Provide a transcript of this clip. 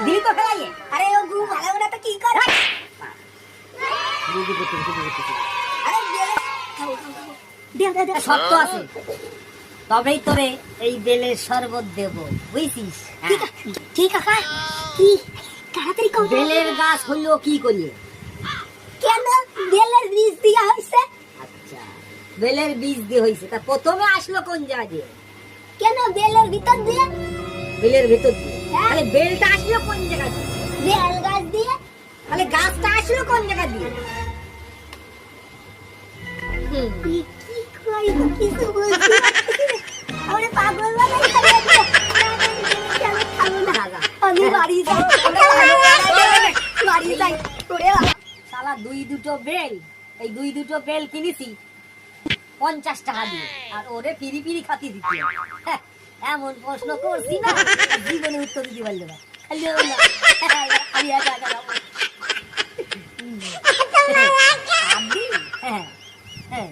দিলি তো ফেলাইয়ে। আরে ও গু ভালো না তো কি করে? বুঝি করতে আরে বেলে খাও খাও খাও। দে শর্ত আছে, তবেই তোরে এই বেলের শরবত দেব, বুঝছিস? ঠিক কাকা কি তাড়াতাড়ি কও। বেলের গাছ হইলো কি করিয়ে? কেন বেলের বীজ দিয়া হইছে? আচ্ছা, বেলের বীজ দিয়ে হইছে। তা প্রথমে আসলো কোন জায়গা দিয়ে? কেন বেলের ভিতর দিয়ে? বেলের ভেতর দিয়ে। তাহলে বেলটা আসলো কোন জায়গা দিয়ে? বেল গাছ দিয়ে। তাহলে গাছটা আসলো কোন জায়গা দিয়ে? কি কি কই কিছু বলছি না। আরে পাগল বানাই খাবে। আমি খাবো না। আমি বাড়ি যাই। বাড়ি যাই। ওরে বাবা। শালা দুটো বেল, এই দুটো বেল কিনেছি 50 টাকা দিয়ে, আর ওরে পিরি পিরি খাতি দিতে। এমন প্রশ্ন করছি না, জীবনে উত্তর দিতে পারলো না। খালি বললো, আমি একা একা যাবো। হ্যাঁ, হ্যাঁ।